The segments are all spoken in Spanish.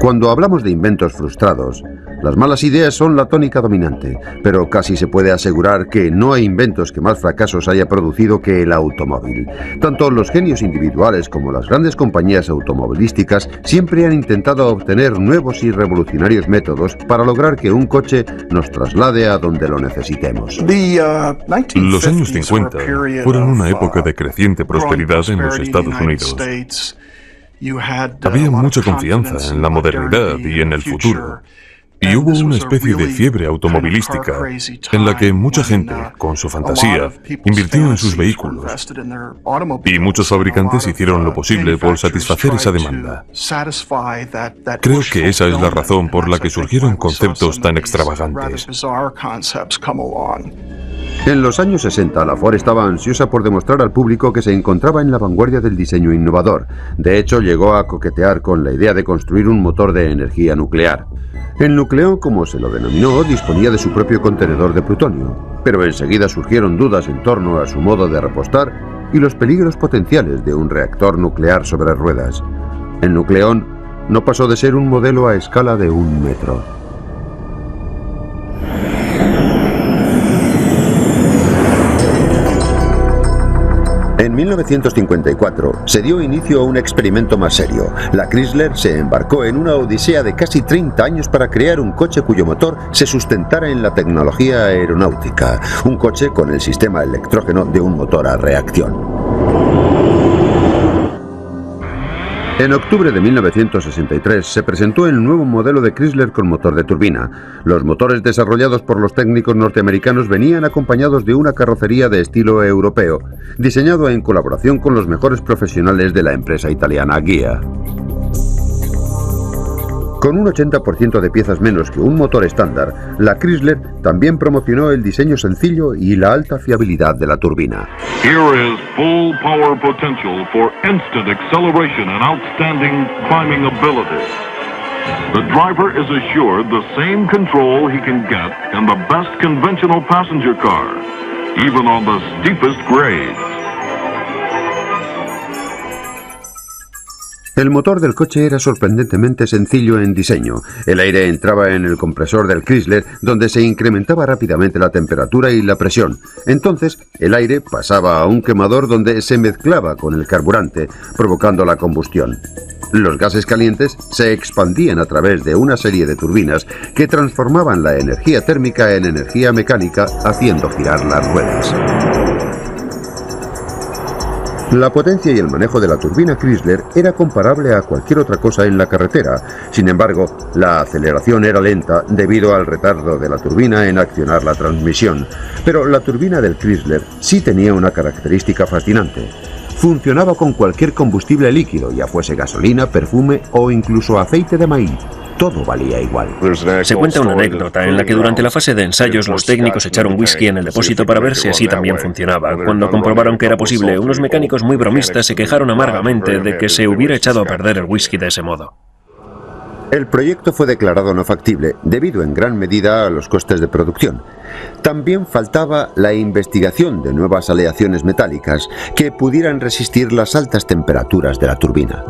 Cuando hablamos de inventos frustrados, las malas ideas son la tónica dominante, pero casi se puede asegurar que no hay inventos que más fracasos haya producido que el automóvil. Tanto los genios individuales como las grandes compañías automovilísticas siempre han intentado obtener nuevos y revolucionarios métodos para lograr que un coche nos traslade a donde lo necesitemos. Los años 50 fueron una época de creciente prosperidad en los Estados Unidos. Había mucha confianza en la modernidad y en el futuro. Y hubo una especie de fiebre automovilística en la que mucha gente, con su fantasía, invirtió en sus vehículos. Y muchos fabricantes hicieron lo posible por satisfacer esa demanda. Creo que esa es la razón por la que surgieron conceptos tan extravagantes. En los años 60, la Ford estaba ansiosa por demostrar al público que se encontraba en la vanguardia del diseño innovador. De hecho, llegó a coquetear con la idea de construir un motor de energía nuclear. El Nucleón, como se lo denominó, disponía de su propio contenedor de plutonio, pero enseguida surgieron dudas en torno a su modo de repostar y los peligros potenciales de un reactor nuclear sobre ruedas. El Nucleón no pasó de ser un modelo a escala de 1 metro. En 1954 se dio inicio a un experimento más serio. La Chrysler se embarcó en una odisea de casi 30 años para crear un coche cuyo motor se sustentara en la tecnología aeronáutica. Un coche con el sistema electrógeno de un motor a reacción. En octubre de 1963 se presentó el nuevo modelo de Chrysler con motor de turbina. Los motores desarrollados por los técnicos norteamericanos venían acompañados de una carrocería de estilo europeo, diseñado en colaboración con los mejores profesionales de la empresa italiana Ghia. Con un 80% de piezas menos que un motor estándar, la Chrysler también promocionó el diseño sencillo y la alta fiabilidad de la turbina. Here is full power potential for instant acceleration and outstanding climbing ability. The driver is assured the same control he can get in the best conventional passenger car, even on the steepest grades. El motor del coche era sorprendentemente sencillo en diseño. El aire entraba en el compresor del Chrysler, donde se incrementaba rápidamente la temperatura y la presión. Entonces, el aire pasaba a un quemador donde se mezclaba con el carburante, provocando la combustión. Los gases calientes se expandían a través de una serie de turbinas que transformaban la energía térmica en energía mecánica, haciendo girar las ruedas. La potencia y el manejo de la turbina Chrysler era comparable a cualquier otra cosa en la carretera. Sin embargo, la aceleración era lenta debido al retardo de la turbina en accionar la transmisión. Pero la turbina del Chrysler sí tenía una característica fascinante. Funcionaba con cualquier combustible líquido, ya fuese gasolina, perfume o incluso aceite de maíz. Todo valía igual. Se cuenta una anécdota en la que durante la fase de ensayos los técnicos echaron whisky en el depósito para ver si así también funcionaba. Cuando comprobaron que era posible, unos mecánicos muy bromistas se quejaron amargamente de que se hubiera echado a perder el whisky de ese modo. El proyecto fue declarado no factible, debido en gran medida a los costes de producción. También faltaba la investigación de nuevas aleaciones metálicas que pudieran resistir las altas temperaturas de la turbina.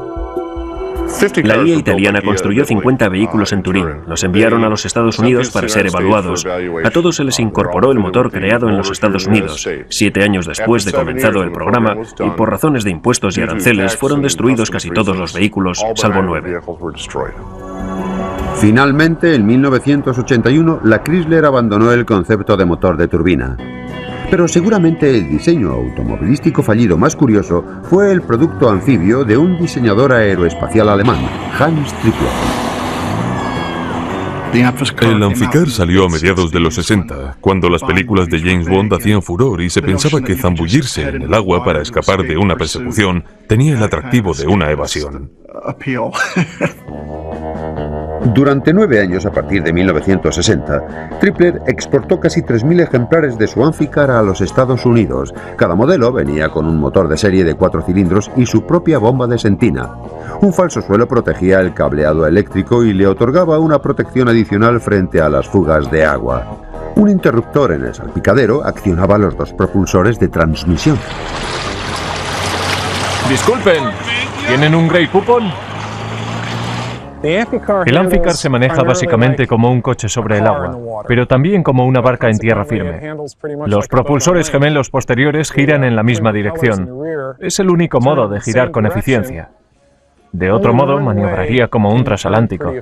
La IA italiana construyó 50 vehículos en Turín. Los enviaron a los Estados Unidos para ser evaluados. A todos se les incorporó el motor creado en los Estados Unidos. 7 años después de comenzado el programa, y por razones de impuestos y aranceles, fueron destruidos casi todos los vehículos, salvo 9. Finalmente, en 1981, la Chrysler abandonó el concepto de motor de turbina. Pero seguramente el diseño automovilístico fallido más curioso fue el producto anfibio de un diseñador aeroespacial alemán, Hans Trippler. El Amficar salió a mediados de los 60, cuando las películas de James Bond hacían furor y se pensaba que zambullirse en el agua para escapar de una persecución tenía el atractivo de una evasión. Durante 9 años, a partir de 1960, Trippler exportó casi 3.000 ejemplares de su Amficar a los Estados Unidos. Cada modelo venía con un motor de serie de 4 cilindros y su propia bomba de sentina. Un falso suelo protegía el cableado eléctrico y le otorgaba una protección adicional frente a las fugas de agua. Un interruptor en el salpicadero accionaba los 2 propulsores de transmisión. Disculpen, ¿tienen un Grey Poupon? El Amphicar se maneja básicamente como un coche sobre el agua, pero también como una barca en tierra firme. Los propulsores gemelos posteriores giran en la misma dirección. Es el único modo de girar con eficiencia. De otro modo, maniobraría como un transatlántico.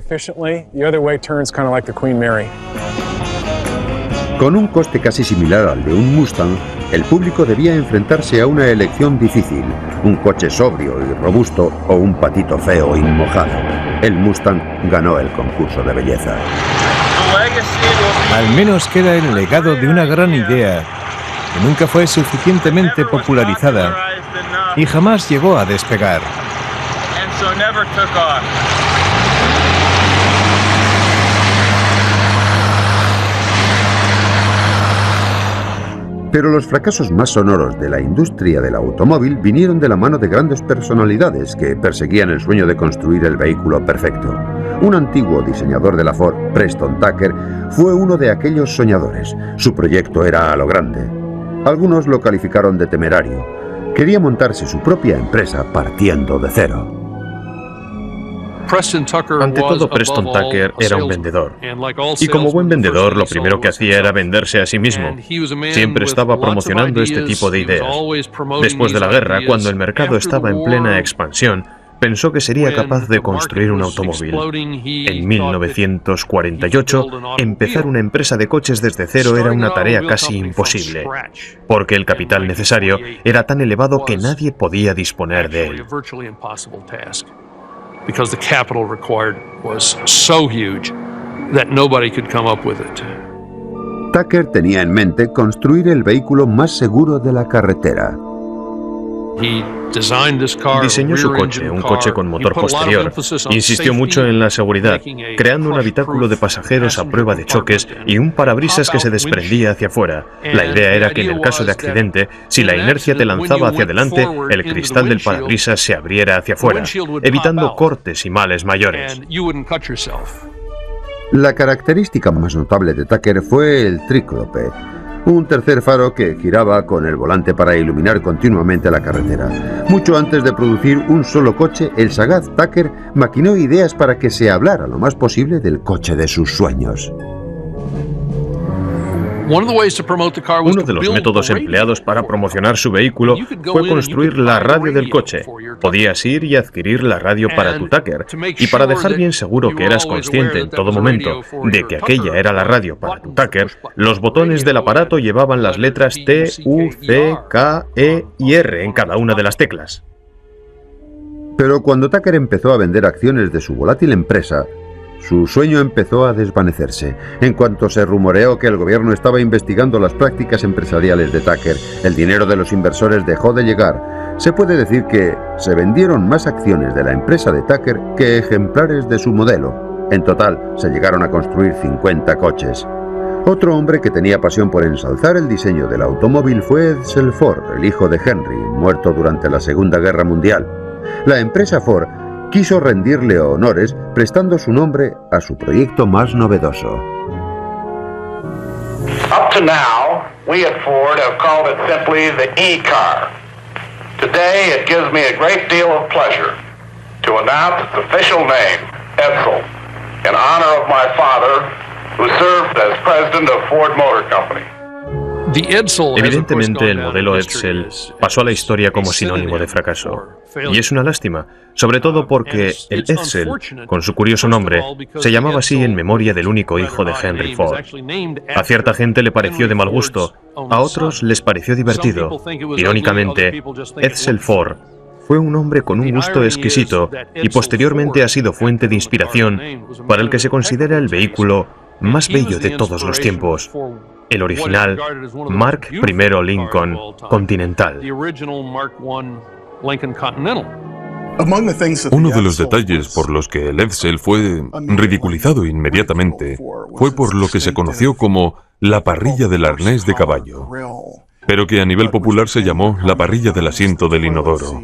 Con un coste casi similar al de un Mustang, el público debía enfrentarse a una elección difícil: un coche sobrio y robusto o un patito feo y mojado. El Mustang ganó el concurso de belleza. Al menos queda el legado de una gran idea que nunca fue suficientemente popularizada y jamás llegó a despegar. Pero los fracasos más sonoros de la industria del automóvil vinieron de la mano de grandes personalidades que perseguían el sueño de construir el vehículo perfecto. Un antiguo diseñador de la Ford, Preston Tucker, fue uno de aquellos soñadores. Su proyecto era a lo grande. Algunos lo calificaron de temerario. Quería montarse su propia empresa partiendo de cero. Ante todo, Preston Tucker era un vendedor. Y como buen vendedor, lo primero que hacía era venderse a sí mismo. Siempre estaba promocionando este tipo de ideas. Después de la guerra, cuando el mercado estaba en plena expansión, pensó que sería capaz de construir un automóvil. En 1948, empezar una empresa de coches desde cero era una tarea casi imposible, porque el capital necesario era tan elevado que nadie podía disponer de él. Because the capital required was so huge that nobody could come up with it. Tucker tenía en mente construir el vehículo más seguro de la carretera. Diseñó su coche, un coche con motor posterior. Insistió mucho en la seguridad, creando un habitáculo de pasajeros a prueba de choques y un parabrisas que se desprendía hacia afuera. La idea era que en el caso de accidente, si la inercia te lanzaba hacia adelante, el cristal del parabrisas se abriera hacia afuera, evitando cortes y males mayores. La característica más notable de Tucker fue el tríclope, un tercer faro que giraba con el volante para iluminar continuamente la carretera. Mucho antes de producir un solo coche, el sagaz Tucker maquinó ideas para que se hablara lo más posible del coche de sus sueños. Uno de los métodos empleados para promocionar su vehículo fue construir la radio del coche. Podías ir y adquirir la radio para tu Tucker, y para dejar bien seguro que eras consciente en todo momento de que aquella era la radio para tu Tucker, los botones del aparato llevaban las letras T, U, C, K, E y R en cada una de las teclas. Pero cuando Tucker empezó a vender acciones de su volátil empresa, su sueño empezó a desvanecerse. En cuanto se rumoreó que el gobierno estaba investigando las prácticas empresariales de Tucker, el dinero de los inversores dejó de llegar. Se puede decir que se vendieron más acciones de la empresa de Tucker que ejemplares de su modelo. En total, se llegaron a construir 50 coches. Otro hombre que tenía pasión por ensalzar el diseño del automóvil fue Edsel Ford, el hijo de Henry, muerto durante la Segunda Guerra Mundial. La empresa Ford quiso rendirle honores prestando su nombre a su proyecto más novedoso. Up to now, we at Ford have called it simply the E-Car. Today, it gives me a great deal of pleasure to announce its official name, Edsel, in honor of my father, who served as president of Ford Motor Company. Evidentemente, el modelo Edsel pasó a la historia como sinónimo de fracaso. Y es una lástima, sobre todo porque el Edsel, con su curioso nombre, se llamaba así en memoria del único hijo de Henry Ford. A cierta gente le pareció de mal gusto, a otros les pareció divertido. Irónicamente, Edsel Ford fue un hombre con un gusto exquisito y posteriormente ha sido fuente de inspiración para el que se considera el vehículo más bello de todos los tiempos. El original Mark I Lincoln Continental. Uno de los detalles por los que el Edsel fue ridiculizado inmediatamente fue por lo que se conoció como la parrilla del arnés de caballo, pero que a nivel popular se llamó la parrilla del asiento del inodoro.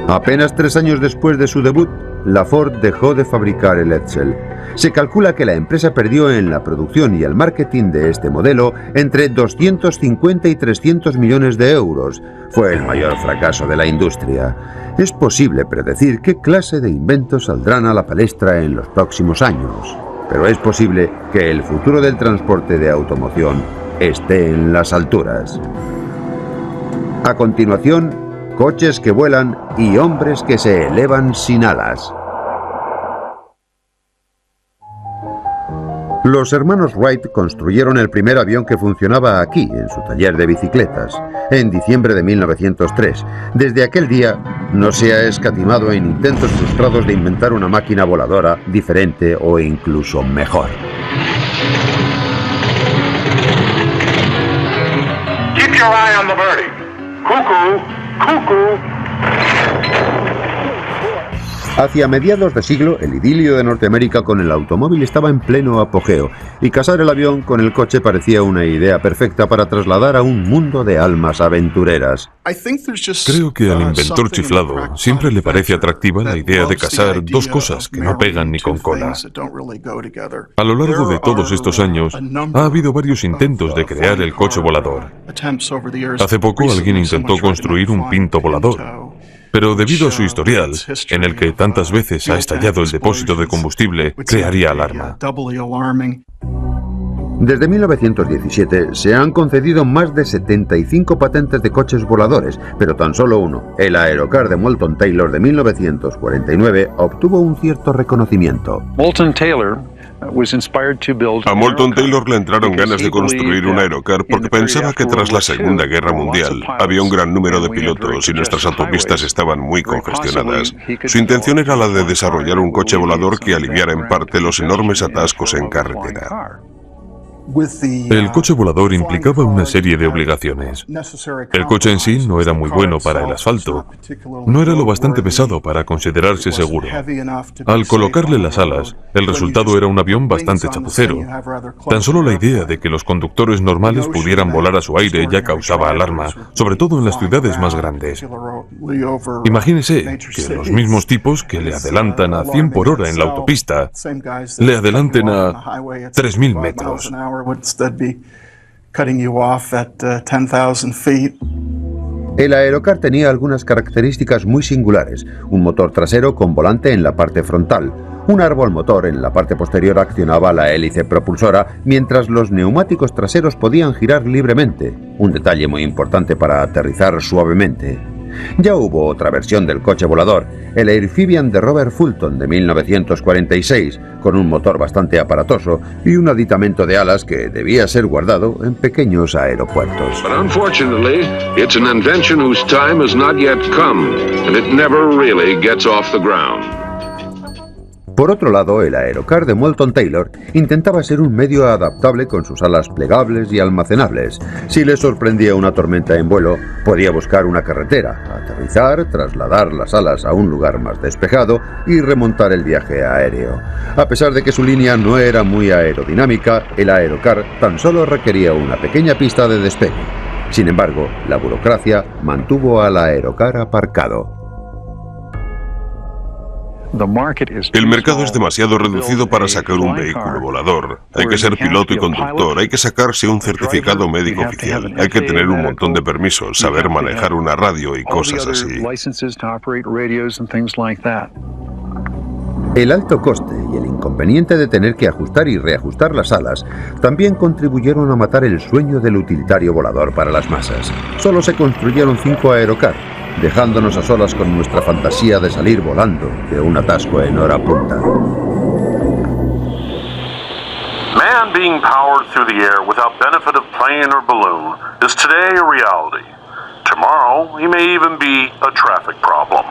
Apenas 3 años después de su debut, la Ford dejó de fabricar el Edsel. Se calcula que la empresa perdió en la producción y el marketing de este modelo entre 250 y 300 millones de euros. Fue el mayor fracaso de la industria. Es posible predecir qué clase de inventos saldrán a la palestra en los próximos años, pero es posible que el futuro del transporte de automoción esté en las alturas. A continuación, coches que vuelan y hombres que se elevan sin alas. Los hermanos Wright construyeron el primer avión que funcionaba aquí, en su taller de bicicletas, en diciembre de 1903. Desde aquel día no se ha escatimado en intentos frustrados de inventar una máquina voladora diferente o incluso mejor. Keep your eye on the birdie. Cuckoo, cuckoo. Hacia mediados de siglo, el idilio de Norteamérica con el automóvil estaba en pleno apogeo, y casar el avión con el coche parecía una idea perfecta para trasladar a un mundo de almas aventureras. Creo que al inventor chiflado siempre le parece atractiva la idea de casar dos cosas que no pegan ni con cola. A lo largo de todos estos años, ha habido varios intentos de crear el coche volador. Hace poco alguien intentó construir un Pinto volador. Pero debido a su historial, en el que tantas veces ha estallado el depósito de combustible, crearía alarma. Desde 1917 se han concedido más de 75 patentes de coches voladores, pero tan solo uno, el Aerocar de Moulton Taylor de 1949, obtuvo un cierto reconocimiento. A Moulton Taylor le entraron ganas de construir un Aerocar porque pensaba que tras la Segunda Guerra Mundial había un gran número de pilotos y nuestras autopistas estaban muy congestionadas. Su intención era la de desarrollar un coche volador que aliviara en parte los enormes atascos en carretera. El coche volador implicaba una serie de obligaciones. El coche en sí no era muy bueno para el asfalto. No era lo bastante pesado para considerarse seguro. Al colocarle las alas, el resultado era un avión bastante chapucero. Tan solo la idea de que los conductores normales pudieran volar a su aire ya causaba alarma, sobre todo en las ciudades más grandes. Imagínese que los mismos tipos que le adelantan a 100 por hora en la autopista, le adelanten a 3.000 metros. El Aerocar tenía algunas características muy singulares: un motor trasero con volante en la parte frontal, un árbol motor en la parte posterior accionaba la hélice propulsora, mientras los neumáticos traseros podían girar libremente, un detalle muy importante para aterrizar suavemente. Ya hubo otra versión del coche volador, el Airphibian de Robert Fulton de 1946, con un motor bastante aparatoso y un aditamento de alas que debía ser guardado en pequeños aeropuertos. But unfortunately, it's an invention whose time has not yet come, and it never really gets off the ground. Por otro lado, el Aerocar de Moulton Taylor intentaba ser un medio adaptable con sus alas plegables y almacenables. Si le sorprendía una tormenta en vuelo, podía buscar una carretera, aterrizar, trasladar las alas a un lugar más despejado y remontar el viaje aéreo. A pesar de que su línea no era muy aerodinámica, el Aerocar tan solo requería una pequeña pista de despegue. Sin embargo, la burocracia mantuvo al Aerocar aparcado. El mercado es demasiado reducido para sacar un vehículo volador. Hay que ser piloto y conductor, hay que sacarse un certificado médico oficial, hay que tener un montón de permisos, saber manejar una radio y cosas así. El alto coste y el inconveniente de tener que ajustar y reajustar las alas también contribuyeron a matar el sueño del utilitario volador para las masas. Solo se construyeron 5 Aerocar, dejándonos a solas con nuestra fantasía de salir volando de un atasco en hora punta. Man being powered through the air without benefit of plane or balloon is today a reality. Tomorrow, he may even be a traffic problem.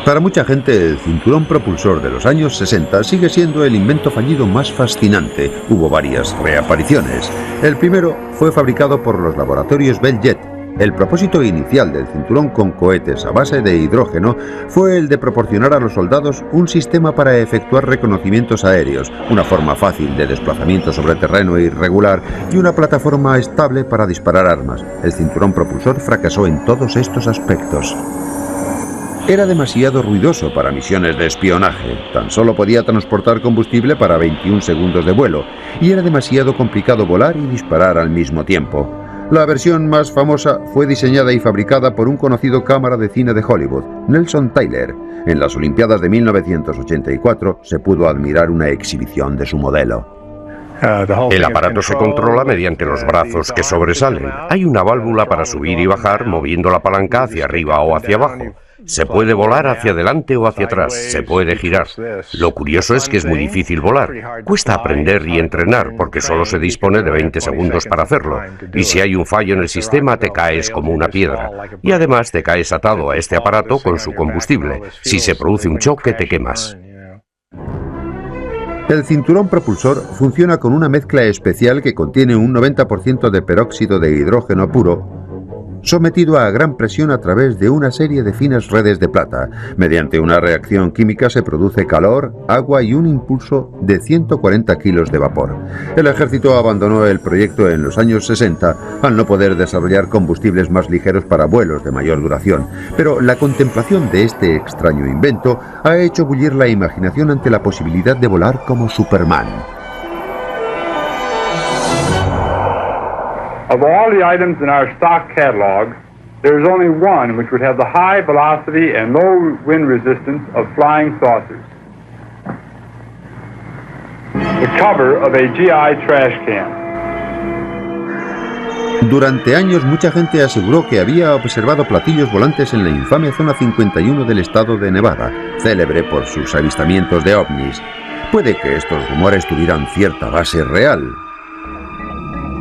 Para mucha gente, el cinturón propulsor de los años 60 sigue siendo el invento fallido más fascinante. Hubo varias reapariciones. El primero fue fabricado por los laboratorios Bell Jet. El propósito inicial del cinturón con cohetes a base de hidrógeno fue el de proporcionar a los soldados un sistema para efectuar reconocimientos aéreos, una forma fácil de desplazamiento sobre terreno irregular y una plataforma estable para disparar armas. El cinturón propulsor fracasó en todos estos aspectos. Era demasiado ruidoso para misiones de espionaje, tan solo podía transportar combustible para 21 segundos de vuelo, y era demasiado complicado volar y disparar al mismo tiempo. La versión más famosa fue diseñada y fabricada por un conocido cámara de cine de Hollywood, Nelson Tyler. En las Olimpiadas de 1984 se pudo admirar una exhibición de su modelo. El aparato se controla mediante los brazos que sobresalen. Hay una válvula para subir y bajar moviendo la palanca hacia arriba o hacia abajo. Se puede volar hacia adelante o hacia atrás, se puede girar. Lo curioso es que es muy difícil volar. Cuesta aprender y entrenar porque solo se dispone de 20 segundos para hacerlo. Y si hay un fallo en el sistema te caes como una piedra. Y además te caes atado a este aparato con su combustible. Si se produce un choque te quemas. El cinturón propulsor funciona con una mezcla especial que contiene un 90% de peróxido de hidrógeno puro, sometido a gran presión a través de una serie de finas redes de plata. Mediante una reacción química se produce calor, agua y un impulso de 140 kilos de vapor. El ejército abandonó el proyecto en los años 60 al no poder desarrollar combustibles más ligeros para vuelos de mayor duración, pero la contemplación de este extraño invento ha hecho bullir la imaginación ante la posibilidad de volar como Superman. Of all the items in our stock catalog, there is only one which would have the high velocity and low wind resistance of flying saucers. The cover of a GI trash can. Durante años mucha gente aseguró que había observado platillos volantes en la infame Zona 51 del estado de Nevada, célebre por sus avistamientos de ovnis. Puede que estos rumores tuvieran cierta base real.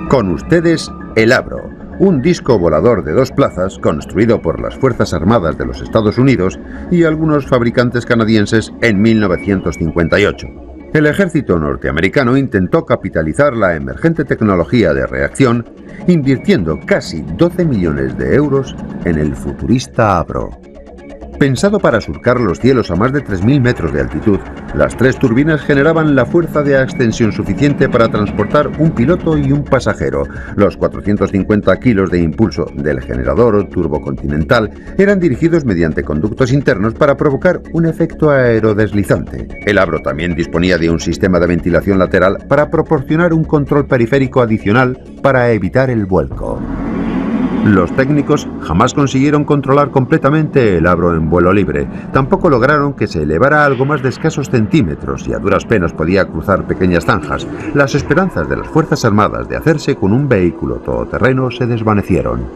Con ustedes, el Avro, un disco volador de 2 plazas construido por las Fuerzas Armadas de los Estados Unidos y algunos fabricantes canadienses en 1958. El ejército norteamericano intentó capitalizar la emergente tecnología de reacción, invirtiendo casi 12 millones de euros en el futurista Avro. Pensado para surcar los cielos a más de 3.000 metros de altitud, las 3 turbinas generaban la fuerza de ascensión suficiente para transportar un piloto y un pasajero. Los 450 kilos de impulso del generador turbocontinental eran dirigidos mediante conductos internos para provocar un efecto aerodeslizante. El Avro también disponía de un sistema de ventilación lateral para proporcionar un control periférico adicional para evitar el vuelco. Los técnicos jamás consiguieron controlar completamente el Avro en vuelo libre. Tampoco lograron que se elevara algo más de escasos centímetros y a duras penas podía cruzar pequeñas zanjas. Las esperanzas de las Fuerzas Armadas de hacerse con un vehículo todoterreno se desvanecieron.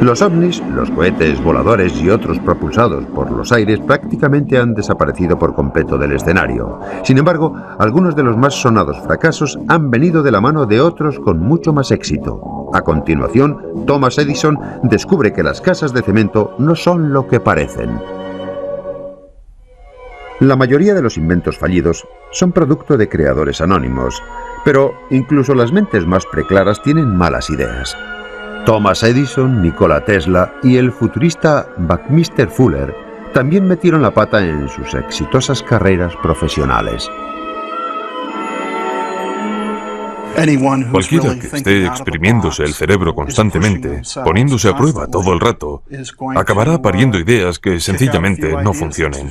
Los ovnis, los cohetes voladores y otros propulsados por los aires prácticamente han desaparecido por completo del escenario. Sin embargo, algunos de los más sonados fracasos han venido de la mano de otros con mucho más éxito. A continuación, Thomas Edison descubre que las casas de cemento no son lo que parecen. La mayoría de los inventos fallidos son producto de creadores anónimos, pero incluso las mentes más preclaras tienen malas ideas. Thomas Edison, Nikola Tesla y el futurista Buckminster Fuller también metieron la pata en sus exitosas carreras profesionales. Cualquiera que esté exprimiéndose el cerebro constantemente, poniéndose a prueba todo el rato, acabará pariendo ideas que sencillamente no funcionen.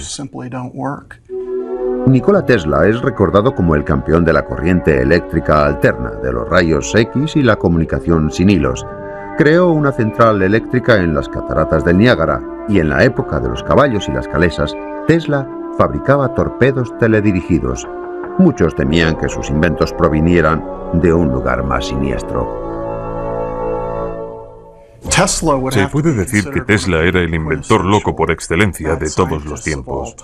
Nikola Tesla es recordado como el campeón de la corriente eléctrica alterna, de los rayos X y la comunicación sin hilos. Creó una central eléctrica en las cataratas del Niágara y en la época de los caballos y las calesas, Tesla fabricaba torpedos teledirigidos. Muchos temían que sus inventos provinieran de un lugar más siniestro. Se puede decir que Tesla era el inventor loco por excelencia de todos los tiempos.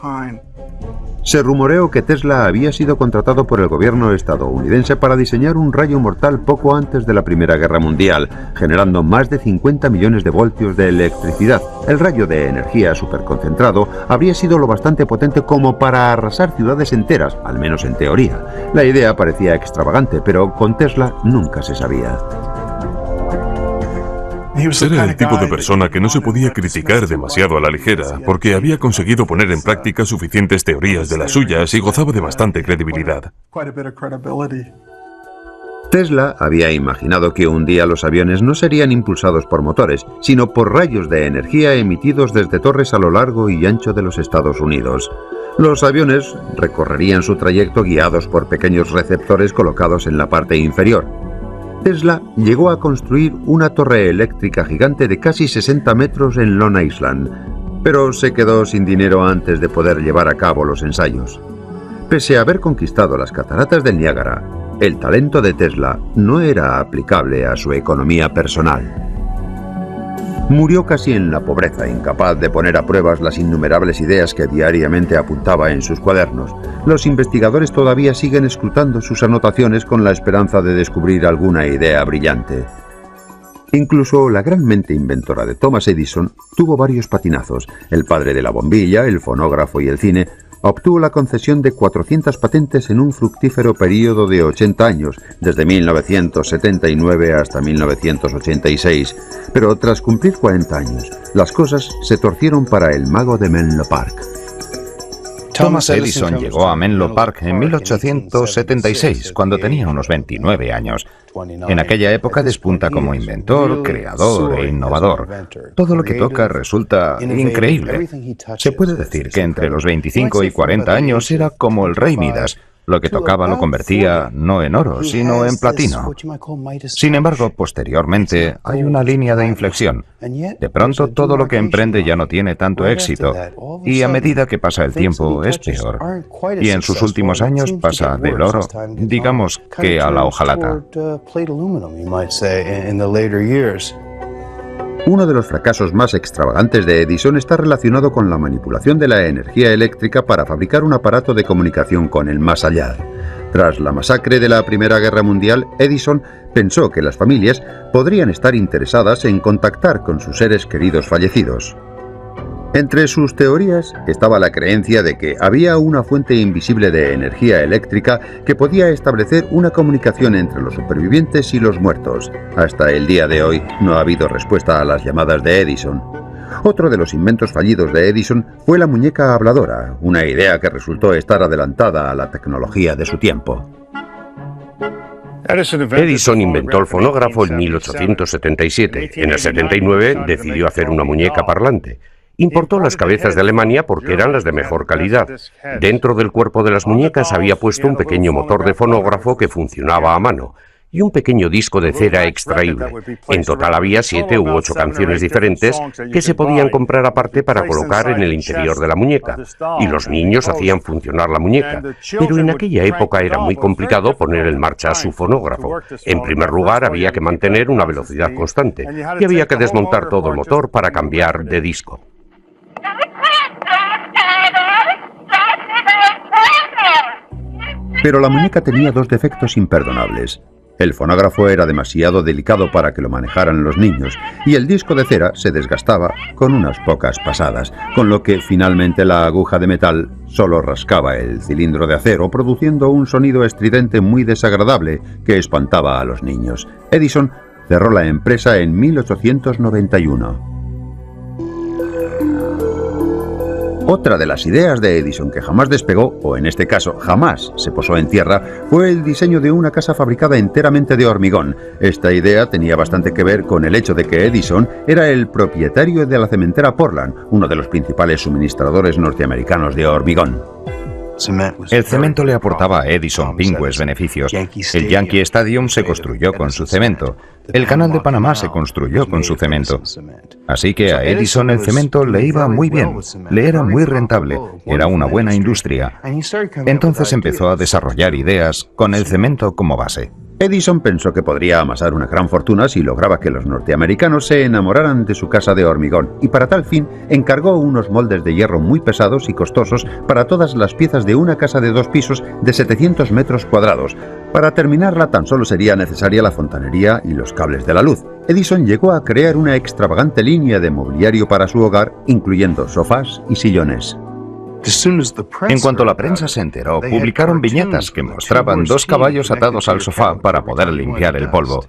Se rumoreó que Tesla había sido contratado por el gobierno estadounidense para diseñar un rayo mortal poco antes de la Primera Guerra Mundial, generando más de 50 millones de voltios de electricidad. El rayo de energía superconcentrado habría sido lo bastante potente como para arrasar ciudades enteras, al menos en teoría. La idea parecía extravagante, pero con Tesla nunca se sabía. Era el tipo de persona que no se podía criticar demasiado a la ligera, porque había conseguido poner en práctica suficientes teorías de las suyas y gozaba de bastante credibilidad. Tesla había imaginado que un día los aviones no serían impulsados por motores, sino por rayos de energía emitidos desde torres a lo largo y ancho de los Estados Unidos. Los aviones recorrerían su trayecto guiados por pequeños receptores colocados en la parte inferior. Tesla llegó a construir una torre eléctrica gigante de casi 60 metros en Long Island, pero se quedó sin dinero antes de poder llevar a cabo los ensayos. Pese a haber conquistado las cataratas del Niágara, el talento de Tesla no era aplicable a su economía personal. Murió casi en la pobreza, incapaz de poner a prueba las innumerables ideas que diariamente apuntaba en sus cuadernos. Los investigadores todavía siguen escrutando sus anotaciones con la esperanza de descubrir alguna idea brillante. Incluso la gran mente inventora de Thomas Edison tuvo varios patinazos. El padre de la bombilla, el fonógrafo y el cine obtuvo la concesión de 400 patentes en un fructífero período de 80 años, desde 1979 hasta 1986. Pero tras cumplir 40 años, las cosas se torcieron para el mago de Menlo Park. Thomas Edison llegó a Menlo Park en 1876, cuando tenía unos 29 años. En aquella época despunta como inventor, creador e innovador. Todo lo que toca resulta increíble. Se puede decir que entre los 25 y 40 años era como el rey Midas. Lo que tocaba lo convertía no en oro, sino en platino. Sin embargo, posteriormente hay una línea de inflexión. De pronto todo lo que emprende ya no tiene tanto éxito, y a medida que pasa el tiempo es peor. Y en sus últimos años pasa del oro, digamos que a la hojalata. Uno de los fracasos más extravagantes de Edison está relacionado con la manipulación de la energía eléctrica para fabricar un aparato de comunicación con el más allá. Tras la masacre de la Primera Guerra Mundial, Edison pensó que las familias podrían estar interesadas en contactar con sus seres queridos fallecidos. Entre sus teorías estaba la creencia de que había una fuente invisible de energía eléctrica que podía establecer una comunicación entre los supervivientes y los muertos. Hasta el día de hoy no ha habido respuesta a las llamadas de Edison. Otro de los inventos fallidos de Edison fue la muñeca habladora, una idea que resultó estar adelantada a la tecnología de su tiempo. Edison inventó el fonógrafo en 1877. En el 79 decidió hacer una muñeca parlante. Importó las cabezas de Alemania porque eran las de mejor calidad. Dentro del cuerpo de las muñecas había puesto un pequeño motor de fonógrafo que funcionaba a mano y un pequeño disco de cera extraíble. En total había 7 u 8 canciones diferentes que se podían comprar aparte para colocar en el interior de la muñeca, y los niños hacían funcionar la muñeca. Pero en aquella época era muy complicado poner en marcha su fonógrafo. En primer lugar, había que mantener una velocidad constante y había que desmontar todo el motor para cambiar de disco. Pero la muñeca tenía dos defectos imperdonables. El fonógrafo era demasiado delicado para que lo manejaran los niños, y el disco de cera se desgastaba con unas pocas pasadas, con lo que finalmente la aguja de metal solo rascaba el cilindro de acero, produciendo un sonido estridente muy desagradable que espantaba a los niños. Edison cerró la empresa en 1891. Otra de las ideas de Edison que jamás despegó, o en este caso jamás se posó en tierra, fue el diseño de una casa fabricada enteramente de hormigón. Esta idea tenía bastante que ver con el hecho de que Edison era el propietario de la cementera Portland, uno de los principales suministradores norteamericanos de hormigón. El cemento le aportaba a Edison pingües beneficios. El Yankee Stadium se construyó con su cemento. El Canal de Panamá se construyó con su cemento. Así que a Edison el cemento le iba muy bien, le era muy rentable, era una buena industria. Entonces empezó a desarrollar ideas con el cemento como base. Edison pensó que podría amasar una gran fortuna si lograba que los norteamericanos se enamoraran de su casa de hormigón, y para tal fin encargó unos moldes de hierro muy pesados y costosos para todas las piezas de una casa de 2 pisos de 700 metros cuadrados. Para terminarla tan solo sería necesaria la fontanería y los cables de la luz. Edison llegó a crear una extravagante línea de mobiliario para su hogar, incluyendo sofás y sillones. En cuanto la prensa se enteró, publicaron viñetas que mostraban 2 caballos atados al sofá para poder limpiar el polvo.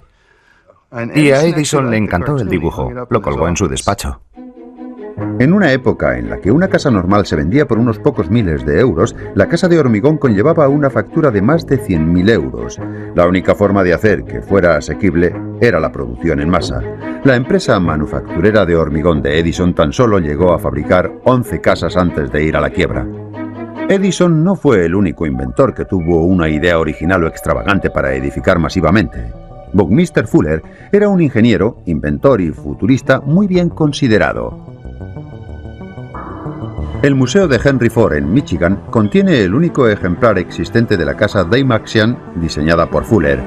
Y a Edison le encantó el dibujo, lo colgó en su despacho. En una época en la que una casa normal se vendía por unos pocos miles de euros, la casa de hormigón conllevaba una factura de más de 100.000 euros. La única forma de hacer que fuera asequible era la producción en masa. La empresa manufacturera de hormigón de Edison tan solo llegó a fabricar 11 casas antes de ir a la quiebra. Edison no fue el único inventor que tuvo una idea original o extravagante para edificar masivamente. Buckminster Fuller era un ingeniero, inventor y futurista muy bien considerado. El Museo de Henry Ford en Michigan contiene el único ejemplar existente de la casa Dymaxion diseñada por Fuller.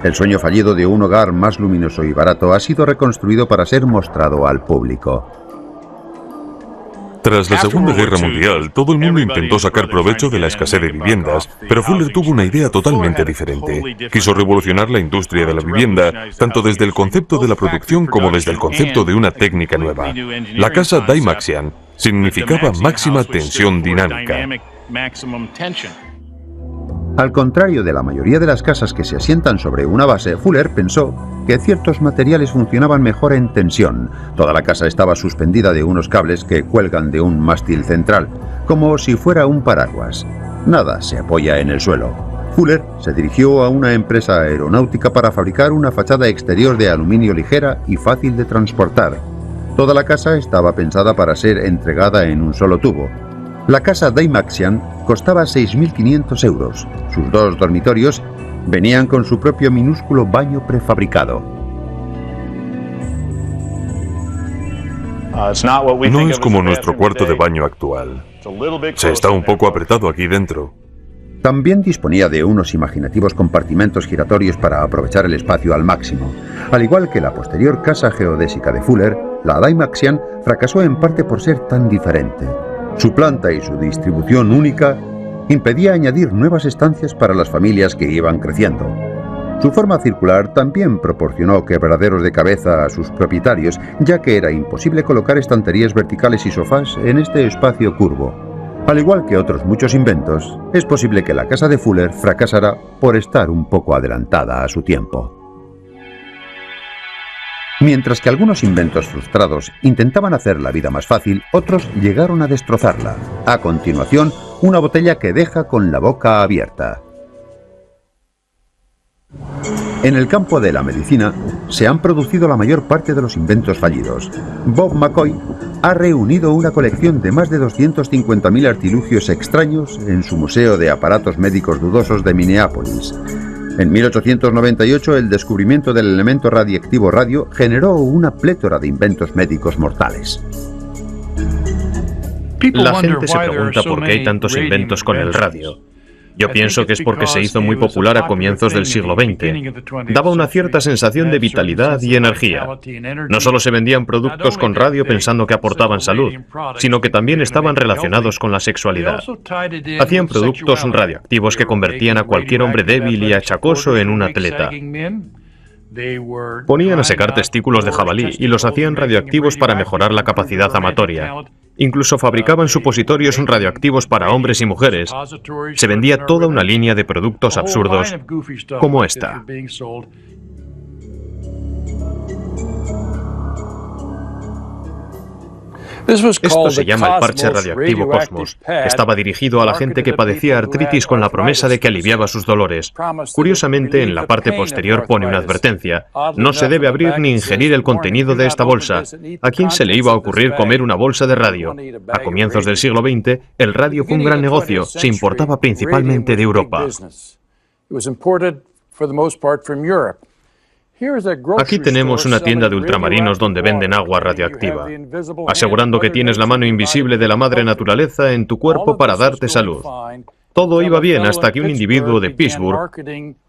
El sueño fallido de un hogar más luminoso y barato ha sido reconstruido para ser mostrado al público. Tras la Segunda Guerra Mundial, todo el mundo intentó sacar provecho de la escasez de viviendas, pero Fuller tuvo una idea totalmente diferente. Quiso revolucionar la industria de la vivienda, tanto desde el concepto de la producción como desde el concepto de una técnica nueva. La casa Dymaxion significaba máxima tensión dinámica. Al contrario de la mayoría de las casas que se asientan sobre una base, Fuller pensó que ciertos materiales funcionaban mejor en tensión. Toda la casa estaba suspendida de unos cables que cuelgan de un mástil central, como si fuera un paraguas. Nada se apoya en el suelo. Fuller se dirigió a una empresa aeronáutica para fabricar una fachada exterior de aluminio ligera y fácil de transportar. Toda la casa estaba pensada para ser entregada en un solo tubo. La casa Dymaxion costaba 6.500 euros. Sus 2 dormitorios venían con su propio minúsculo baño prefabricado. No es como nuestro cuarto de baño actual. Se está un poco apretado aquí dentro. También disponía de unos imaginativos compartimentos giratorios para aprovechar el espacio al máximo. Al igual que la posterior casa geodésica de Fuller, la Dymaxion fracasó en parte por ser tan diferente. Su planta y su distribución única impedía añadir nuevas estancias para las familias que iban creciendo. Su forma circular también proporcionó quebraderos de cabeza a sus propietarios, ya que era imposible colocar estanterías verticales y sofás en este espacio curvo. Al igual que otros muchos inventos, es posible que la casa de Fuller fracasara por estar un poco adelantada a su tiempo. Mientras que algunos inventos frustrados intentaban hacer la vida más fácil, otros llegaron a destrozarla. A continuación, una botella que deja con la boca abierta. En el campo de la medicina, se han producido la mayor parte de los inventos fallidos. Bob McCoy ha reunido una colección de más de 250.000 artilugios extraños en su Museo de Aparatos Médicos Dudosos de Minneapolis. En 1898, el descubrimiento del elemento radiactivo radio generó una plétora de inventos médicos mortales. La gente se pregunta por qué hay tantos inventos con el radio. Yo pienso que es porque se hizo muy popular a comienzos del siglo XX. Daba una cierta sensación de vitalidad y energía. No solo se vendían productos con radio pensando que aportaban salud, sino que también estaban relacionados con la sexualidad. Hacían productos radioactivos que convertían a cualquier hombre débil y achacoso en un atleta. Ponían a secar testículos de jabalí y los hacían radioactivos para mejorar la capacidad amatoria. Incluso fabricaban supositorios radioactivos para hombres y mujeres. Se vendía toda una línea de productos absurdos como esta. Esto se llama el parche radioactivo Cosmos. Estaba dirigido a la gente que padecía artritis con la promesa de que aliviaba sus dolores. Curiosamente, en la parte posterior pone una advertencia. No se debe abrir ni ingerir el contenido de esta bolsa. ¿A quién se le iba a ocurrir comer una bolsa de radio? A comienzos del siglo XX, el radio fue un gran negocio. Se importaba principalmente de Europa. Aquí tenemos una tienda de ultramarinos donde venden agua radioactiva, asegurando que tienes la mano invisible de la madre naturaleza en tu cuerpo para darte salud. Todo iba bien hasta que un individuo de Pittsburgh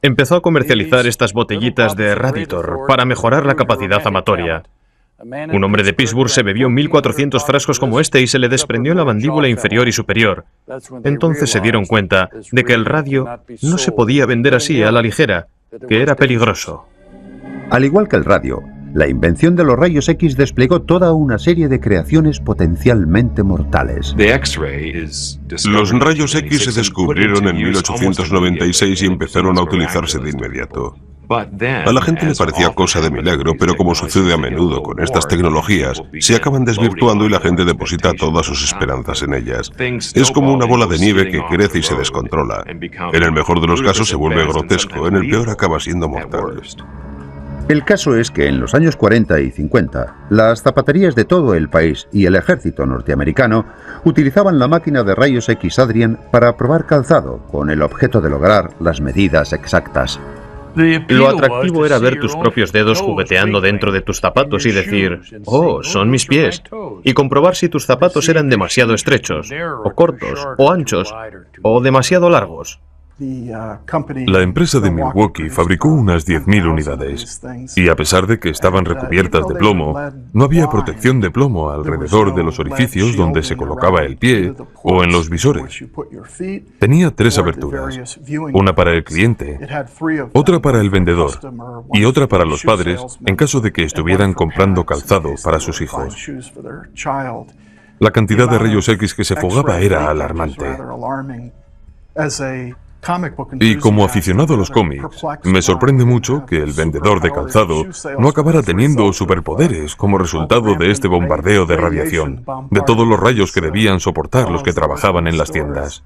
empezó a comercializar estas botellitas de Raditor para mejorar la capacidad amatoria. Un hombre de Pittsburgh se bebió 1.400 frascos como este y se le desprendió la mandíbula inferior y superior. Entonces se dieron cuenta de que el radio no se podía vender así a la ligera, que era peligroso. Al igual que el radio, la invención de los rayos X desplegó toda una serie de creaciones potencialmente mortales. Los rayos X se descubrieron en 1896 y empezaron a utilizarse de inmediato. A la gente le parecía cosa de milagro, pero como sucede a menudo con estas tecnologías, se acaban desvirtuando y la gente deposita todas sus esperanzas en ellas. Es como una bola de nieve que crece y se descontrola. En el mejor de los casos se vuelve grotesco, en el peor acaba siendo mortal. El caso es que en los años 40 y 50, las zapaterías de todo el país y el ejército norteamericano utilizaban la máquina de rayos X Adrian para probar calzado, con el objeto de lograr las medidas exactas. Lo atractivo era ver tus propios dedos jugueteando dentro de tus zapatos y decir, oh, son mis pies, y comprobar si tus zapatos eran demasiado estrechos, o cortos, o anchos, o demasiado largos. La empresa de Milwaukee fabricó unas 10.000 unidades, y a pesar de que estaban recubiertas de plomo, no había protección de plomo alrededor de los orificios donde se colocaba el pie o en los visores. Tenía 3 aberturas, una para el cliente, otra para el vendedor y otra para los padres en caso de que estuvieran comprando calzado para sus hijos. La cantidad de rayos X que se fugaba era alarmante. Y como aficionado a los cómics, me sorprende mucho que el vendedor de calzado no acabara teniendo superpoderes como resultado de este bombardeo de radiación, de todos los rayos que debían soportar los que trabajaban en las tiendas.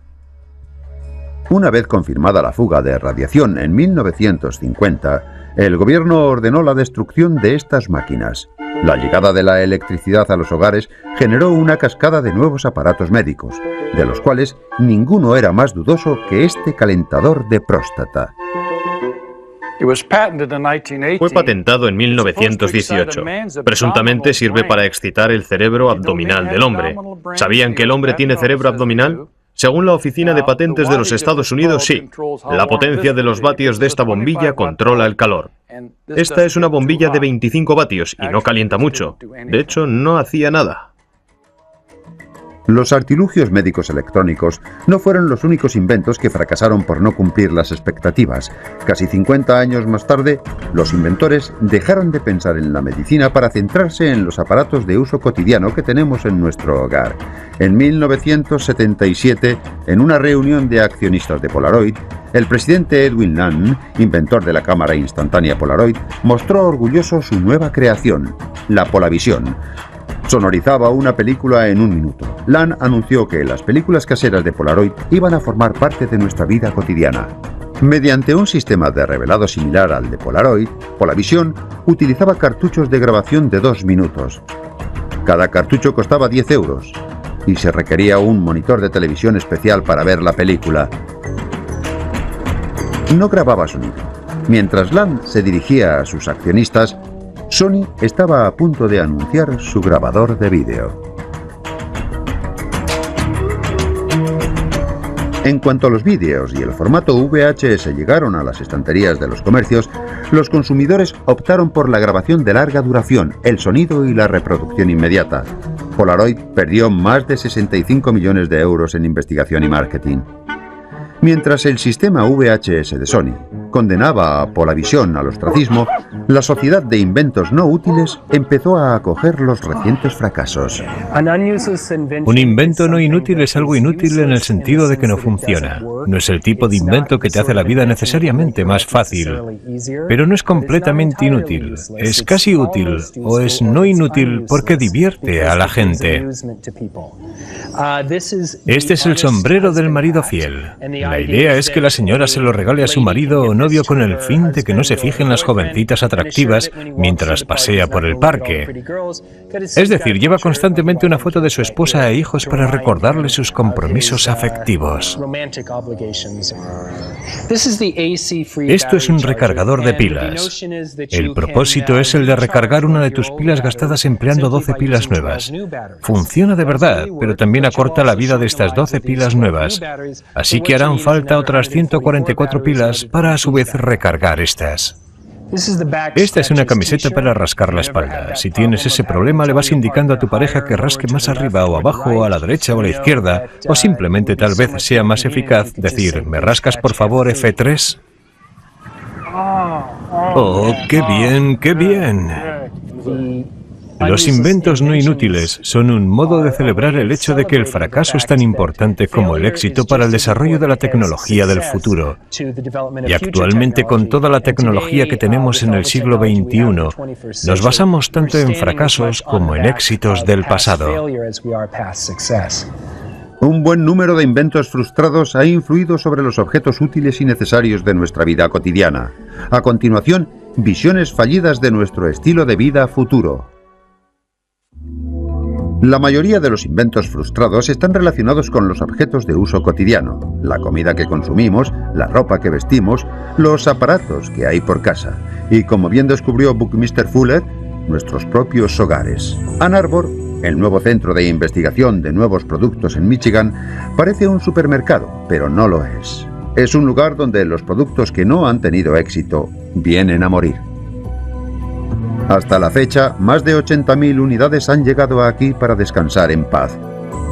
Una vez confirmada la fuga de radiación en 1950, el gobierno ordenó la destrucción de estas máquinas. La llegada de la electricidad a los hogares generó una cascada de nuevos aparatos médicos, de los cuales ninguno era más dudoso que este calentador de próstata. Fue patentado en 1918. Presuntamente sirve para excitar el cerebro abdominal del hombre. ¿Sabían que el hombre tiene cerebro abdominal? Según la Oficina de Patentes de los Estados Unidos, sí. La potencia de los vatios de esta bombilla controla el calor. Esta es una bombilla de 25 vatios y no calienta mucho. De hecho, no hacía nada. Los artilugios médicos electrónicos no fueron los únicos inventos que fracasaron por no cumplir las expectativas. Casi 50 años más tarde, los inventores dejaron de pensar en la medicina para centrarse en los aparatos de uso cotidiano que tenemos en nuestro hogar. En 1977, en una reunión de accionistas de Polaroid, el presidente Edwin Land, inventor de la cámara instantánea Polaroid, mostró orgulloso su nueva creación, la Polavisión. Sonorizaba una película en 1 minuto. Land anunció que las películas caseras de Polaroid iban a formar parte de nuestra vida cotidiana. Mediante un sistema de revelado similar al de Polaroid, Polavisión utilizaba cartuchos de grabación de 2 minutos. Cada cartucho costaba 10 euros y se requería un monitor de televisión especial para ver la película. No grababa sonido. Mientras Land se dirigía a sus accionistas, Sony estaba a punto de anunciar su grabador de vídeo. En cuanto a los vídeos y el formato VHS llegaron a las estanterías de los comercios, los consumidores optaron por la grabación de larga duración, el sonido y la reproducción inmediata. Polaroid perdió más de 65 millones de euros en investigación y marketing. Mientras el sistema VHS de Sony condenaba a Polavisión al ostracismo, la Sociedad de Inventos No Útiles empezó a acoger los recientes fracasos. Un invento no inútil es algo inútil en el sentido de que no funciona. No es el tipo de invento que te hace la vida necesariamente más fácil, pero no es completamente inútil. Es casi útil o es no inútil porque divierte a la gente. Este es el sombrero del marido fiel. La idea es que la señora se lo regale a su marido o novio con el fin de que no se fijen las jovencitas atractivas mientras pasea por el parque. Es decir, lleva constantemente una foto de su esposa e hijos para recordarle sus compromisos afectivos. Esto es un recargador de pilas. El propósito es el de recargar una de tus pilas gastadas empleando 12 pilas nuevas. Funciona de verdad, pero también acorta la vida de estas 12 pilas nuevas. Así que harán falta otras 144 pilas para a su vez recargar estas. Esta es una camiseta para rascar la espalda. Si tienes ese problema, le vas indicando a tu pareja que rasque más arriba o abajo, a la derecha o a la izquierda, o simplemente tal vez sea más eficaz decir, ¿me rascas por favor F3? ¡Oh, qué bien, qué bien! Los inventos no inútiles son un modo de celebrar el hecho de que el fracaso es tan importante como el éxito para el desarrollo de la tecnología del futuro. Y actualmente, con toda la tecnología que tenemos en el siglo XXI, nos basamos tanto en fracasos como en éxitos del pasado. Un buen número de inventos frustrados ha influido sobre los objetos útiles y necesarios de nuestra vida cotidiana. A continuación, visiones fallidas de nuestro estilo de vida futuro. La mayoría de los inventos frustrados están relacionados con los objetos de uso cotidiano, la comida que consumimos, la ropa que vestimos, los aparatos que hay por casa y, como bien descubrió Buckminster Fuller, nuestros propios hogares. Ann Arbor, el nuevo centro de investigación de nuevos productos en Michigan, parece un supermercado, pero no lo es. Es un lugar donde los productos que no han tenido éxito vienen a morir. Hasta la fecha, más de 80.000 unidades han llegado aquí para descansar en paz.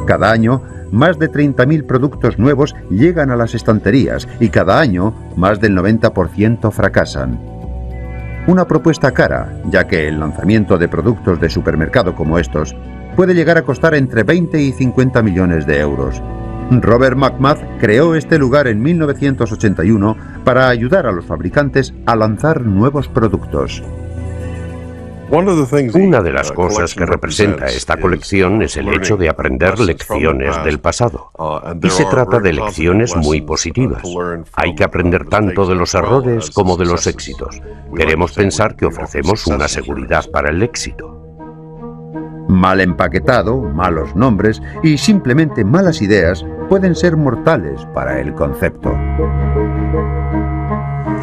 Cada año, más de 30.000 productos nuevos llegan a las estanterías y cada año, más del 90% fracasan. Una propuesta cara, ya que el lanzamiento de productos de supermercado como estos puede llegar a costar entre 20 y 50 millones de euros. Robert McMath creó este lugar en 1981 para ayudar a los fabricantes a lanzar nuevos productos. Una de las cosas que representa esta colección es el hecho de aprender lecciones del pasado. Y se trata de lecciones muy positivas. Hay que aprender tanto de los errores como de los éxitos. Queremos pensar que ofrecemos una seguridad para el éxito. Mal empaquetado, malos nombres y simplemente malas ideas pueden ser mortales para el concepto.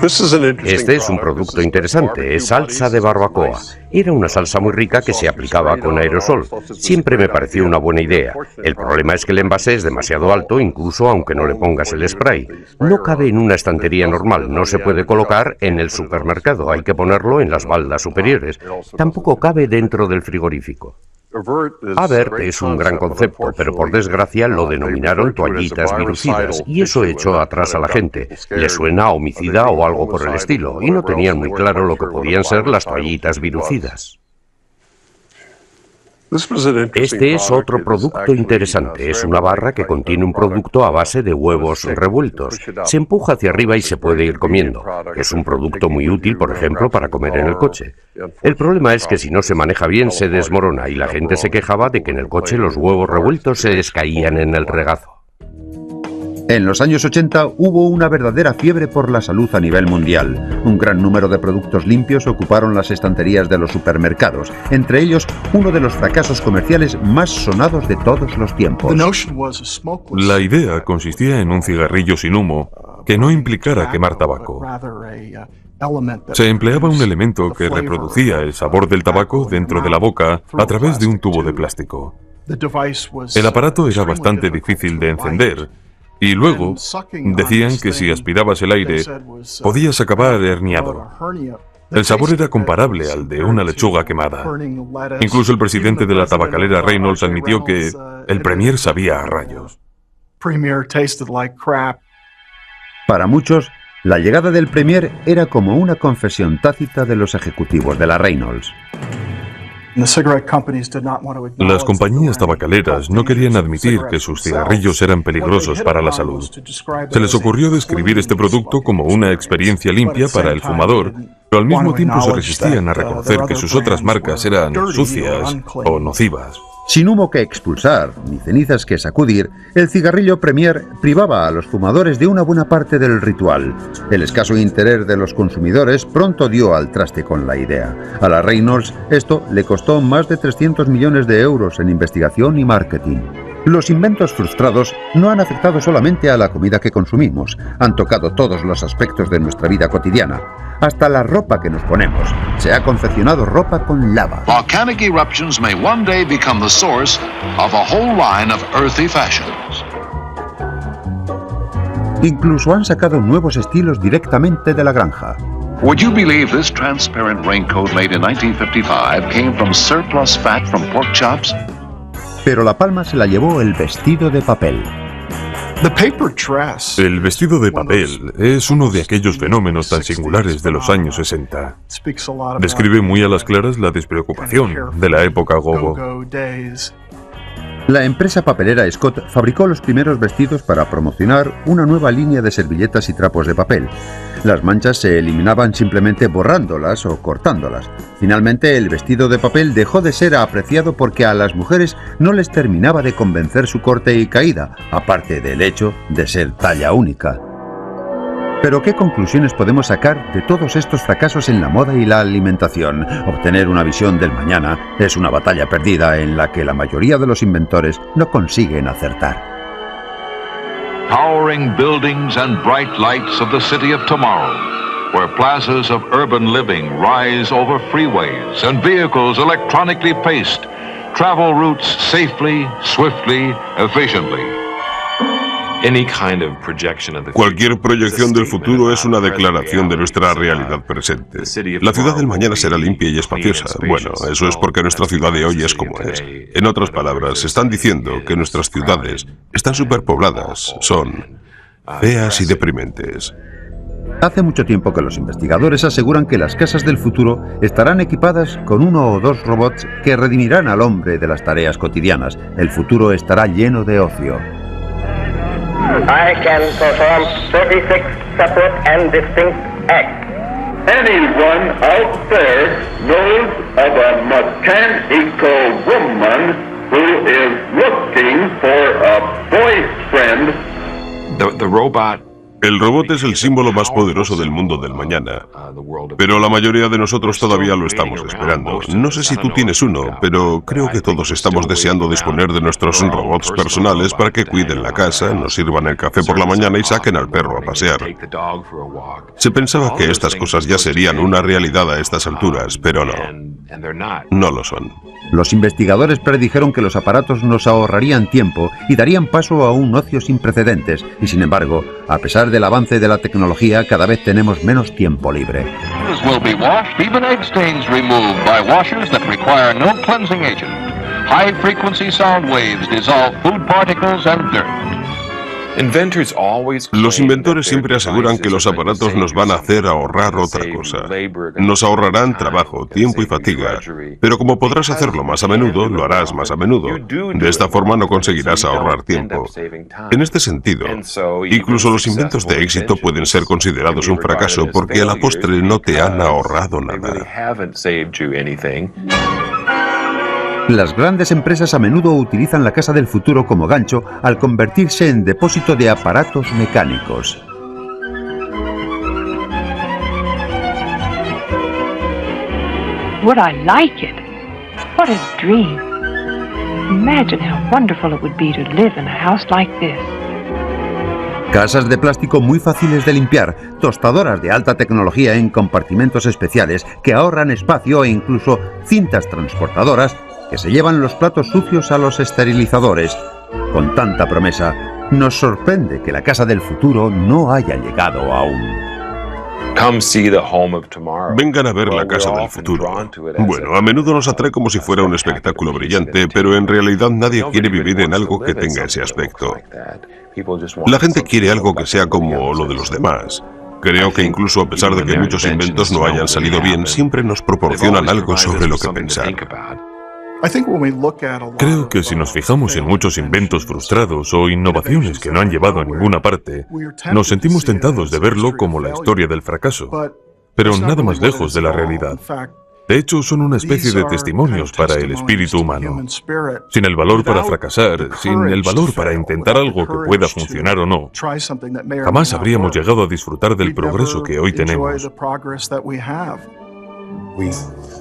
Este es un producto interesante, es salsa de barbacoa. Era una salsa muy rica que se aplicaba con aerosol. Siempre me pareció una buena idea. El problema es que el envase es demasiado alto, incluso aunque no le pongas el spray. No cabe en una estantería normal, no se puede colocar en el supermercado, hay que ponerlo en las baldas superiores. Tampoco cabe dentro del frigorífico. Avert es un gran concepto, pero por desgracia lo denominaron toallitas virucidas, y eso echó atrás a la gente. Le suena a homicida o algo por el estilo, y no tenían muy claro lo que podían ser las toallitas virucidas. Este es otro producto interesante. Es una barra que contiene un producto a base de huevos revueltos. Se empuja hacia arriba y se puede ir comiendo. Es un producto muy útil, por ejemplo, para comer en el coche. El problema es que si no se maneja bien se desmorona y la gente se quejaba de que en el coche los huevos revueltos se les caían en el regazo. En los años 80 hubo una verdadera fiebre por la salud a nivel mundial. Un gran número de productos limpios ocuparon las estanterías de los supermercados, entre ellos uno de los fracasos comerciales más sonados de todos los tiempos. La idea consistía en un cigarrillo sin humo que no implicara quemar tabaco. Se empleaba un elemento que reproducía el sabor del tabaco dentro de la boca a través de un tubo de plástico. El aparato era bastante difícil de encender, y luego decían que si aspirabas el aire, podías acabar herniado. El sabor era comparable al de una lechuga quemada. Incluso el presidente de la tabacalera Reynolds admitió que el Premier sabía a rayos. Para muchos, la llegada del Premier era como una confesión tácita de los ejecutivos de la Reynolds. Las compañías tabacaleras no querían admitir que sus cigarrillos eran peligrosos para la salud. Se les ocurrió describir este producto como una experiencia limpia para el fumador, pero al mismo tiempo se resistían a reconocer que sus otras marcas eran sucias o nocivas. Sin humo que expulsar, ni cenizas que sacudir, el cigarrillo Premier privaba a los fumadores de una buena parte del ritual. El escaso interés de los consumidores pronto dio al traste con la idea. A la Reynolds esto le costó más de 300 millones de euros en investigación y marketing. Los inventos frustrados no han afectado solamente a la comida que consumimos, han tocado todos los aspectos de nuestra vida cotidiana. Hasta la ropa que nos ponemos. Se ha confeccionado ropa con lava. Volcanic eruptions may one day become the source of a whole line of earthy fashions. Incluso han sacado nuevos estilos directamente de la granja. Would you believe this transparent raincoat made in 1955 came from surplus fat from pork chops? Pero la palma se la llevó el vestido de papel. El vestido de papel es uno de aquellos fenómenos tan singulares de los años 60. Describe muy a las claras la despreocupación de la época gogo. La empresa papelera Scott fabricó los primeros vestidos para promocionar una nueva línea de servilletas y trapos de papel. Las manchas se eliminaban simplemente borrándolas o cortándolas. Finalmente, el vestido de papel dejó de ser apreciado porque a las mujeres no les terminaba de convencer su corte y caída, aparte del hecho de ser talla única. Pero ¿qué conclusiones podemos sacar de todos estos fracasos en la moda y la alimentación? Obtener una visión del mañana es una batalla perdida en la que la mayoría de los inventores no consiguen acertar. Towering buildings and bright lights of the city of tomorrow, where plazas of urban living rise over freeways and vehicles electronically paced, travel routes safely, swiftly, efficiently. Cualquier proyección del futuro es una declaración de nuestra realidad presente. La ciudad del mañana será limpia y espaciosa. Bueno, eso es porque nuestra ciudad de hoy es como es. En otras palabras, están diciendo que nuestras ciudades están superpobladas, son feas y deprimentes. Hace mucho tiempo que los investigadores aseguran que las casas del futuro estarán equipadas con 1 o 2 robots que redimirán al hombre de las tareas cotidianas. El futuro estará lleno de ocio. I can perform 36 separate and distinct acts. Anyone out there knows of a mechanical woman who is looking for a boyfriend? The robot. El robot es el símbolo más poderoso del mundo del mañana, pero la mayoría de nosotros todavía lo estamos esperando. No sé si tú tienes uno, pero creo que todos estamos deseando disponer de nuestros robots personales para que cuiden la casa, nos sirvan el café por la mañana y saquen al perro a pasear. Se pensaba que estas cosas ya serían una realidad a estas alturas, pero no. No lo son. Los investigadores predijeron que los aparatos nos ahorrarían tiempo y darían paso a un ocio sin precedentes, y sin embargo, a pesar del avance de la tecnología, cada vez tenemos menos tiempo libre. Will be washed, even egg stains removed by washers that require no cleansing agent. High frequency sound waves dissolve food particles and dirt. Los inventores siempre aseguran que los aparatos nos van a hacer ahorrar otra cosa. Nos ahorrarán trabajo, tiempo y fatiga. Pero como podrás hacerlo más a menudo, lo harás más a menudo. De esta forma no conseguirás ahorrar tiempo. En este sentido, incluso los inventos de éxito pueden ser considerados un fracaso porque a la postre no te han ahorrado nada. Las grandes empresas a menudo utilizan la casa del futuro como gancho al convertirse en depósito de aparatos mecánicos. Would I like it? What a dream. Imagine how wonderful it would be to live in a house like this. Casas de plástico muy fáciles de limpiar, tostadoras de alta tecnología en compartimentos especiales que ahorran espacio e incluso cintas transportadoras que se llevan los platos sucios a los esterilizadores. Con tanta promesa, nos sorprende que la casa del futuro no haya llegado aún. Vengan a ver la casa del futuro. Bueno, a menudo nos atrae como si fuera un espectáculo brillante, pero en realidad nadie quiere vivir en algo que tenga ese aspecto. La gente quiere algo que sea como lo de los demás. Creo que incluso a pesar de que muchos inventos no hayan salido bien, siempre nos proporcionan algo sobre lo que pensar. Creo que si nos fijamos en muchos inventos frustrados o innovaciones que no han llevado a ninguna parte, nos sentimos tentados de verlo como la historia del fracaso, pero nada más lejos de la realidad. De hecho, son una especie de testimonios para el espíritu humano. Sin el valor para fracasar, sin el valor para intentar algo que pueda funcionar o no, jamás habríamos llegado a disfrutar del progreso que hoy tenemos.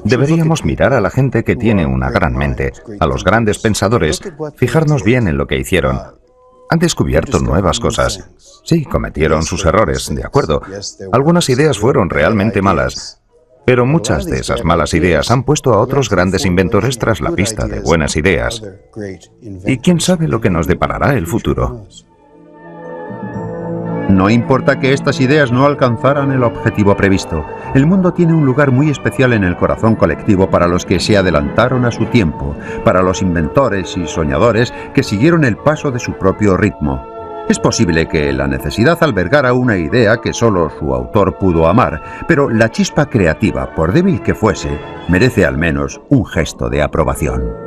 Deberíamos mirar a la gente que tiene una gran mente, a los grandes pensadores, fijarnos bien en lo que hicieron. Han descubierto nuevas cosas. Sí, cometieron sus errores, de acuerdo. Algunas ideas fueron realmente malas, pero muchas de esas malas ideas han puesto a otros grandes inventores tras la pista de buenas ideas. Y quién sabe lo que nos deparará el futuro. No importa que estas ideas no alcanzaran el objetivo previsto. El mundo tiene un lugar muy especial en el corazón colectivo para los que se adelantaron a su tiempo, para los inventores y soñadores que siguieron el paso de su propio ritmo. Es posible que la necesidad albergara una idea que solo su autor pudo amar, pero la chispa creativa, por débil que fuese, merece al menos un gesto de aprobación.